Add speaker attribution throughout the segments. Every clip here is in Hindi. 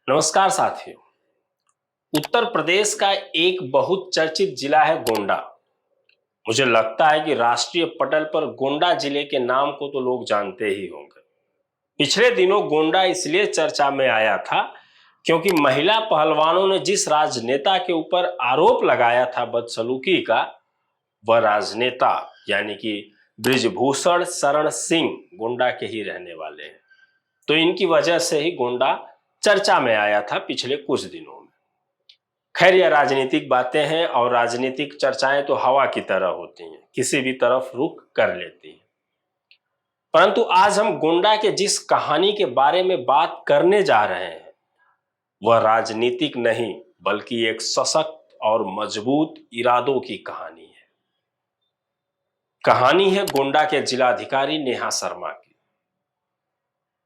Speaker 1: नमस्कार साथियों। उत्तर प्रदेश का एक बहुत चर्चित जिला है गोंडा। मुझे लगता है कि राष्ट्रीय पटल पर गोंडा जिले के नाम को तो लोग जानते ही होंगे। पिछले दिनों गोंडा इसलिए चर्चा में आया था क्योंकि महिला पहलवानों ने जिस राजनेता के ऊपर आरोप लगाया था बदसलूकी का, वह राजनेता यानी कि बृजभूषण शरण सिंह गोंडा के ही रहने वाले हैं। तो इनकी वजह से ही गोंडा चर्चा में आया था पिछले कुछ दिनों में। खैर, यह राजनीतिक बातें हैं और राजनीतिक चर्चाएं तो हवा की तरह होती हैं, किसी भी तरफ रुख कर लेती हैं। परंतु आज हम गोंडा के जिस कहानी के बारे में बात करने जा रहे हैं, वह राजनीतिक नहीं बल्कि एक सशक्त और मजबूत इरादों की कहानी है। कहानी है गोंडा के जिलाधिकारी नेहा शर्मा की।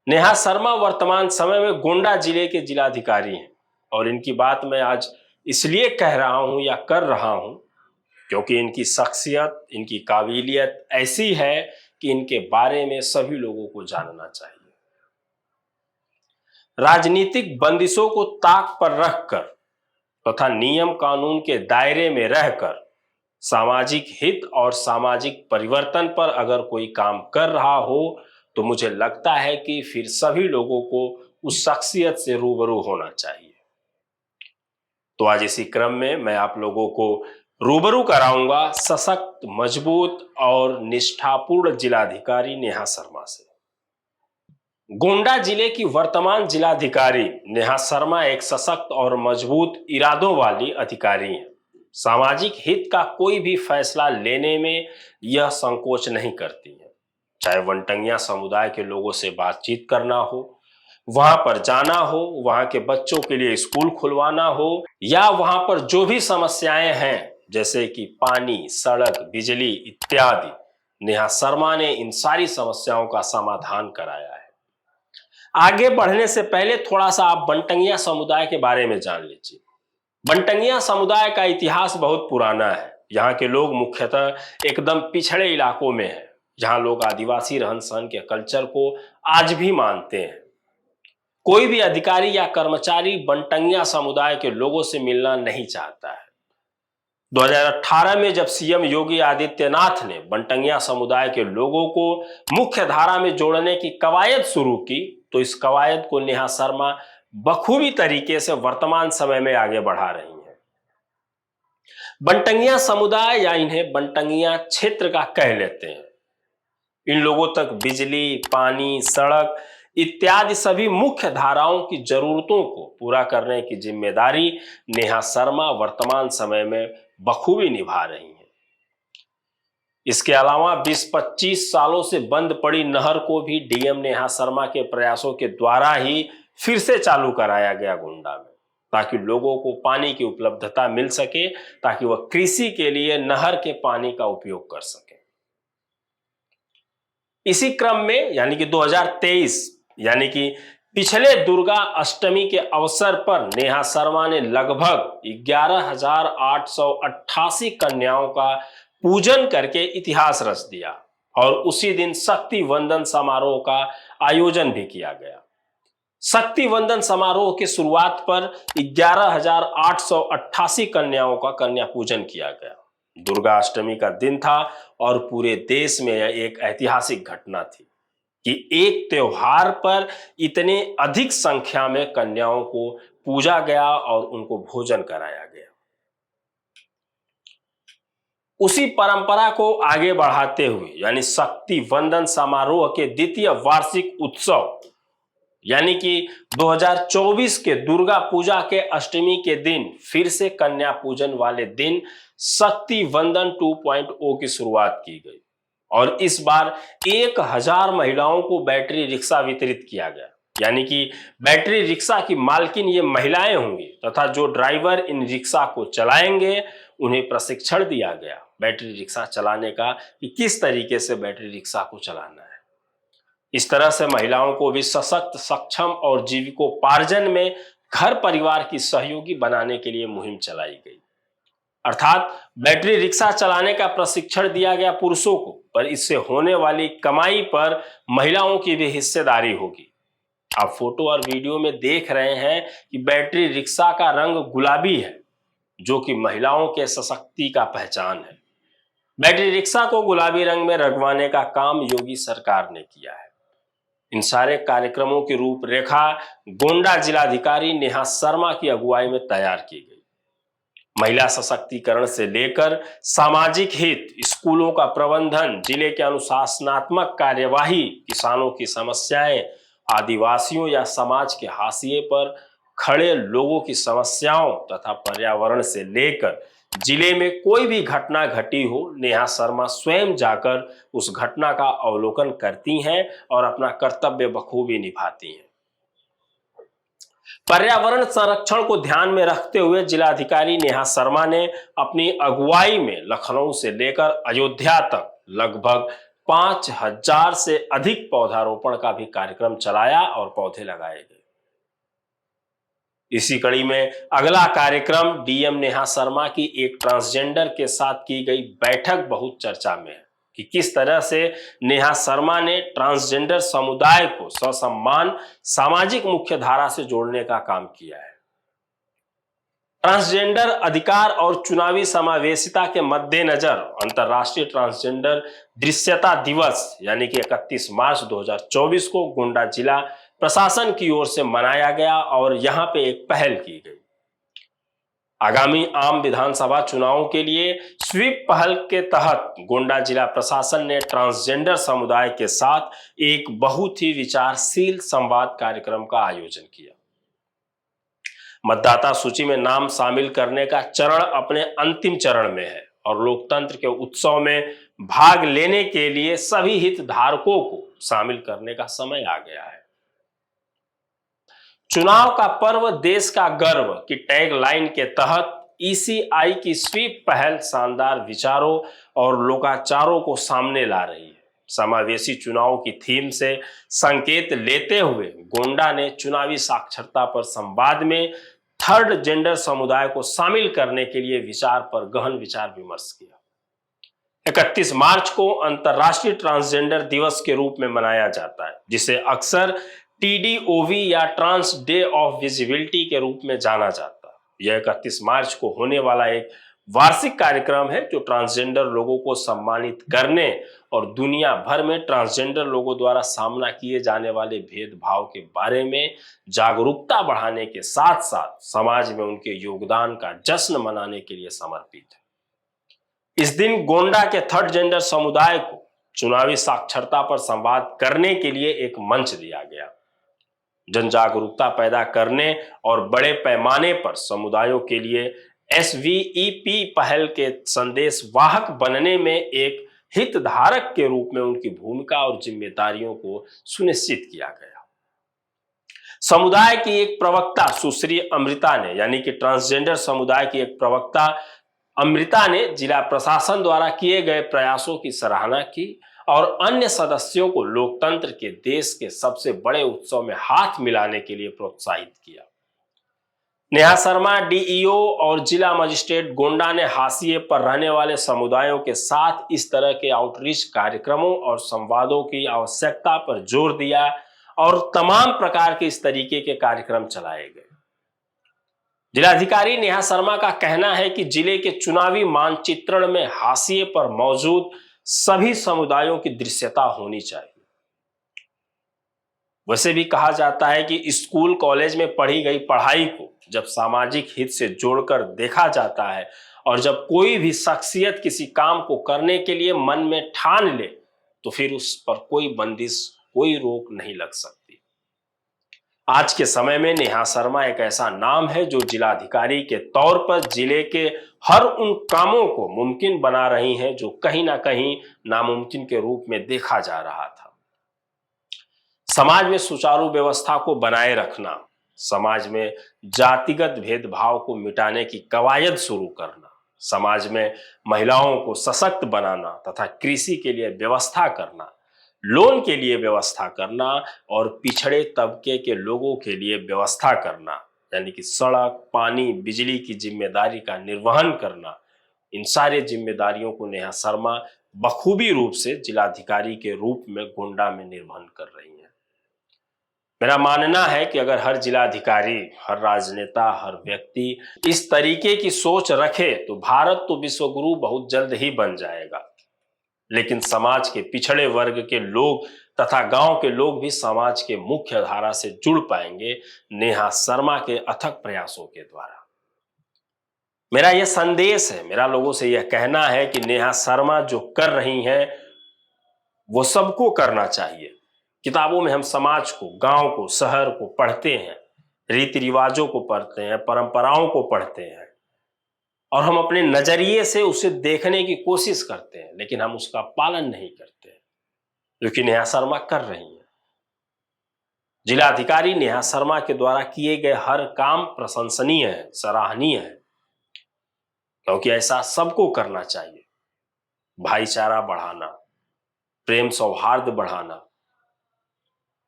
Speaker 1: नेहा शर्मा वर्तमान समय में गोंडा जिले के जिलाधिकारी हैं और इनकी बात मैं आज इसलिए कह रहा हूं या कर रहा हूं क्योंकि इनकी शख्सियत, इनकी काबिलियत ऐसी है कि इनके बारे में सभी लोगों को जानना चाहिए। राजनीतिक बंदिशों को ताक पर रखकर तथा नियम कानून के दायरे में रहकर सामाजिक हित और सामाजिक परिवर्तन पर अगर कोई काम कर रहा हो तो मुझे लगता है कि फिर सभी लोगों को उस शख्सियत से रूबरू होना चाहिए। तो आज इसी क्रम में मैं आप लोगों को रूबरू कराऊंगा सशक्त, मजबूत और निष्ठापूर्ण जिलाधिकारी नेहा शर्मा से। गोंडा जिले की वर्तमान जिलाधिकारी नेहा शर्मा एक सशक्त और मजबूत इरादों वाली अधिकारी हैं। सामाजिक हित का कोई भी फैसला लेने में यह संकोच नहीं करती है। चाहे वनटंगिया समुदाय के लोगों से बातचीत करना हो, वहां पर जाना हो, वहां के बच्चों के लिए स्कूल खुलवाना हो या वहां पर जो भी समस्याएं हैं जैसे कि पानी, सड़क, बिजली इत्यादि, नेहा शर्मा ने इन सारी समस्याओं का समाधान कराया है। आगे बढ़ने से पहले थोड़ा सा आप वनटंगिया समुदाय के बारे में जान लीजिए। वनटंगिया समुदाय का इतिहास बहुत पुराना है। यहाँ के लोग मुख्यतः एकदम पिछड़े इलाकों में हैं, जहाँ लोग आदिवासी रहन सहन के कल्चर को आज भी मानते हैं। कोई भी अधिकारी या कर्मचारी वनटंगिया समुदाय के लोगों से मिलना नहीं चाहता है। 2018 में जब सीएम योगी आदित्यनाथ ने वनटंगिया समुदाय के लोगों को मुख्य धारा में जोड़ने की कवायद शुरू की, तो इस कवायद को नेहा शर्मा बखूबी तरीके से वर्तमान समय में आगे बढ़ा रही हैं। वनटंगिया समुदाय या इन्हें वनटंगिया क्षेत्र का कह लेते हैं। इन लोगों तक बिजली, पानी, सड़क इत्यादि सभी मुख्य धाराओं की जरूरतों को पूरा करने की जिम्मेदारी नेहा शर्मा वर्तमान समय में बखूबी निभा रही हैं। इसके अलावा 20-25 सालों से बंद पड़ी नहर को भी डीएम नेहा शर्मा के प्रयासों के द्वारा ही फिर से चालू कराया गया गोंडा में, ताकि लोगों को पानी की उपलब्धता मिल सके, ताकि वह कृषि के लिए नहर के पानी का उपयोग कर सके। इसी क्रम में यानी कि 2023 यानी कि पिछले दुर्गा अष्टमी के अवसर पर नेहा शर्मा ने लगभग 11,888 कन्याओं का पूजन करके इतिहास रच दिया और उसी दिन शक्ति वंदन समारोह का आयोजन भी किया गया। शक्ति वंदन समारोह की शुरुआत पर 11,888 कन्याओं का कन्या पूजन किया गया। दुर्गा अष्टमी का दिन था और पूरे देश में यह एक ऐतिहासिक घटना थी कि एक त्योहार पर इतने अधिक संख्या में कन्याओं को पूजा गया और उनको भोजन कराया गया। उसी परंपरा को आगे बढ़ाते हुए यानी शक्ति वंदन समारोह के द्वितीय वार्षिक उत्सव यानी कि 2024 के दुर्गा पूजा के अष्टमी के दिन फिर से कन्या पूजन वाले दिन शक्ति वंदन 2.0 की शुरुआत की गई और इस बार 1000 महिलाओं को बैटरी रिक्शा वितरित किया गया। यानी कि बैटरी रिक्शा की मालकिन ये महिलाएं होंगी तथा जो ड्राइवर इन रिक्शा को चलाएंगे उन्हें प्रशिक्षण दिया गया बैटरी रिक्शा चलाने का कि किस तरीके से बैटरी रिक्शा को चलाना है। इस तरह से महिलाओं को भी सशक्त, सक्षम और जीविकोपार्जन में घर परिवार की सहयोगी बनाने के लिए मुहिम चलाई गई। अर्थात बैटरी रिक्शा चलाने का प्रशिक्षण दिया गया पुरुषों को, पर इससे होने वाली कमाई पर महिलाओं की भी हिस्सेदारी होगी। आप फोटो और वीडियो में देख रहे हैं कि बैटरी रिक्शा का रंग गुलाबी है, जो कि महिलाओं के सशक्ति का पहचान है। बैटरी रिक्शा को गुलाबी रंग में रंगवाने का काम योगी सरकार ने किया है। इन सारे कार्यक्रमों की रूपरेखा गोंडा जिलाधिकारी नेहा शर्मा की अगुवाई में तैयार की गई। महिला सशक्तिकरण से लेकर सामाजिक हित, स्कूलों का प्रबंधन, जिले के अनुशासनात्मक कार्यवाही, किसानों की समस्याएं, आदिवासियों या समाज के हाशिए पर खड़े लोगों की समस्याओं तथा पर्यावरण से लेकर जिले में कोई भी घटना घटी हो, नेहा शर्मा स्वयं जाकर उस घटना का अवलोकन करती हैं और अपना कर्तव्य बखूबी निभाती हैं। पर्यावरण संरक्षण को ध्यान में रखते हुए जिलाधिकारी नेहा शर्मा ने अपनी अगुवाई में लखनऊ से लेकर अयोध्या तक लगभग 5,000 से अधिक पौधारोपण का भी कार्यक्रम चलाया और पौधे लगाए गए। इसी कड़ी में अगला कार्यक्रम डीएम नेहा शर्मा की एक ट्रांसजेंडर के साथ की गई बैठक बहुत चर्चा में है कि किस तरह से नेहा शर्मा ने ट्रांसजेंडर समुदाय को ससम्मान सामाजिक मुख्यधारा से जोड़ने का काम किया है। ट्रांसजेंडर अधिकार और चुनावी समावेशिता के मद्देनजर अंतर्राष्ट्रीय ट्रांसजेंडर दृश्यता दिवस यानी कि 31 मार्च 2024 को गोंडा जिला प्रशासन की ओर से मनाया गया और यहां पे एक पहल की गई। आगामी आम विधानसभा चुनावों के लिए स्वीप पहल के तहत गोंडा जिला प्रशासन ने ट्रांसजेंडर समुदाय के साथ एक बहुत ही विचारशील संवाद कार्यक्रम का आयोजन किया। मतदाता सूची में नाम शामिल करने का चरण अपने अंतिम चरण में है और लोकतंत्र के उत्सव में भाग लेने के लिए सभी हितधारकों को शामिल करने का समय आ गया है। चुनाव का पर्व देश का गर्व की टैग लाइन के तहत ईसीआई की स्वीप पहल शानदार विचारों और लोकाचारों को सामने ला रही है। समावेशी चुनाव की थीम से संकेत लेते हुए गोंडा ने चुनावी साक्षरता पर संवाद में थर्ड जेंडर समुदाय को शामिल करने के लिए विचार पर गहन विचार विमर्श किया। 31 मार्च को अंतर्राष्ट्रीय ट्रांसजेंडर दिवस के रूप में मनाया जाता है, जिसे अक्सर TDOV या ट्रांस डे ऑफ विजिबिलिटी के रूप में जाना जाता है। यह 31 मार्च को होने वाला एक वार्षिक कार्यक्रम है जो ट्रांसजेंडर लोगों को सम्मानित करने और दुनिया भर में ट्रांसजेंडर लोगों द्वारा सामना किए जाने वाले भेदभाव के बारे में जागरूकता बढ़ाने के साथ साथ समाज में उनके योगदान का जश्न मनाने के लिए समर्पित है। इस दिन गोंडा के थर्ड जेंडर समुदाय को चुनावी साक्षरता पर संवाद करने के लिए एक मंच दिया गया। जन जागरूकता पैदा करने और बड़े पैमाने पर समुदायों के लिए SVEP पहल के संदेश वाहक बनने में एक हितधारक के रूप में उनकी भूमिका और जिम्मेदारियों को सुनिश्चित किया गया। समुदाय की एक प्रवक्ता सुश्री अमृता ने यानी कि ट्रांसजेंडर समुदाय की एक प्रवक्ता अमृता ने जिला प्रशासन द्वारा किए गए प्रयासों की सराहना की और अन्य सदस्यों को लोकतंत्र के देश के सबसे बड़े उत्सव में हाथ मिलाने के लिए प्रोत्साहित किया। नेहा शर्मा DEO और जिला मजिस्ट्रेट गोंडा ने हाशिए पर रहने वाले समुदायों के साथ इस तरह के आउटरीच कार्यक्रमों और संवादों की आवश्यकता पर जोर दिया और तमाम प्रकार के इस तरीके के कार्यक्रम चलाए गए। जिलाधिकारी नेहा शर्मा का कहना है कि जिले के चुनावी मानचित्रण में हाशिए पर मौजूद सभी समुदायों की दृश्यता होनी चाहिए। वैसे भी कहा जाता है कि स्कूल कॉलेज में पढ़ी गई पढ़ाई को जब सामाजिक हित से जोड़कर देखा जाता है और जब कोई भी शख्सियत किसी काम को करने के लिए मन में ठान ले तो फिर उस पर कोई बंदिश, कोई रोक नहीं लग सकती। आज के समय में नेहा शर्मा एक ऐसा नाम है जो जिलाधिकारी के तौर पर जिले के हर उन कामों को मुमकिन बना रही हैं जो कहीं ना कहीं नामुमकिन के रूप में देखा जा रहा था। समाज में सुचारू व्यवस्था को बनाए रखना, समाज में जातिगत भेदभाव को मिटाने की कवायद शुरू करना, समाज में महिलाओं को सशक्त बनाना तथा कृषि के लिए व्यवस्था करना, लोन के लिए व्यवस्था करना और पिछड़े तबके के लोगों के लिए व्यवस्था करना यानी कि सड़क, पानी, बिजली की जिम्मेदारी का निर्वहन करना, इन सारे जिम्मेदारियों को नेहा शर्मा बखूबी रूप से जिलाधिकारी के रूप में गोंडा में निर्वहन कर रही हैं। मेरा मानना है कि अगर हर जिलाधिकारी, हर राजनेता, हर व्यक्ति इस तरीके की सोच रखे तो भारत तो विश्वगुरु बहुत जल्द ही बन जाएगा। लेकिन समाज के पिछड़े वर्ग के लोग तथा गांव के लोग भी समाज के मुख्य धारा से जुड़ पाएंगे नेहा शर्मा के अथक प्रयासों के द्वारा। मेरा यह संदेश है, मेरा लोगों से यह कहना है कि नेहा शर्मा जो कर रही हैं वो सबको करना चाहिए। किताबों में हम समाज को, गांव को, शहर को पढ़ते हैं, रीति रिवाजों को पढ़ते हैं, परंपराओं को पढ़ते हैं और हम अपने नजरिए से उसे देखने की कोशिश करते हैं, लेकिन हम उसका पालन नहीं करते, जो कि नेहा शर्मा कर रही हैं। जिलाधिकारी नेहा शर्मा के द्वारा किए गए हर काम प्रशंसनीय है, सराहनीय है, क्योंकि ऐसा सबको करना चाहिए। भाईचारा बढ़ाना, प्रेम सौहार्द बढ़ाना,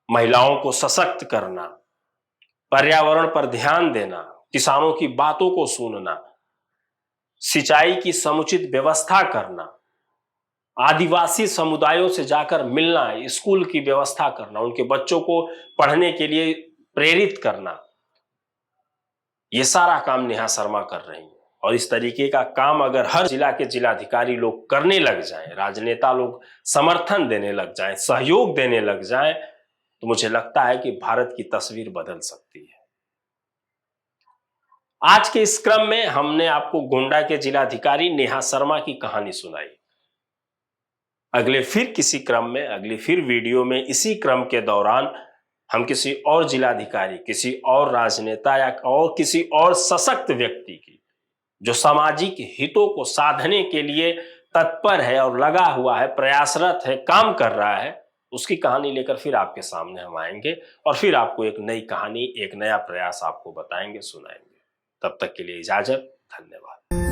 Speaker 1: महिलाओं को सशक्त करना, पर्यावरण पर ध्यान देना, किसानों की बातों को सुनना, सिंचाई की समुचित व्यवस्था करना, आदिवासी समुदायों से जाकर मिलना, स्कूल की व्यवस्था करना, उनके बच्चों को पढ़ने के लिए प्रेरित करना, ये सारा काम नेहा शर्मा कर रही हैं। और इस तरीके का काम अगर हर जिला के जिलाधिकारी लोग करने लग जाएं, राजनेता लोग समर्थन देने लग जाएं, सहयोग देने लग जाएं, तो मुझे लगता है कि भारत की तस्वीर बदल सकती है। आज के इस क्रम में हमने आपको गोंडा के जिलाधिकारी नेहा शर्मा की कहानी सुनाई। अगले फिर किसी क्रम में, अगली फिर वीडियो में, इसी क्रम के दौरान हम किसी और जिलाधिकारी, किसी और राजनेता या और किसी और सशक्त व्यक्ति की जो सामाजिक हितों को साधने के लिए तत्पर है और लगा हुआ है, प्रयासरत है, काम कर रहा है, उसकी कहानी लेकर फिर आपके सामने हम आएंगे और फिर आपको एक नई कहानी, एक नया प्रयास आपको बताएंगे, सुनाएंगे। तब तक के लिए इजाजत, धन्यवाद।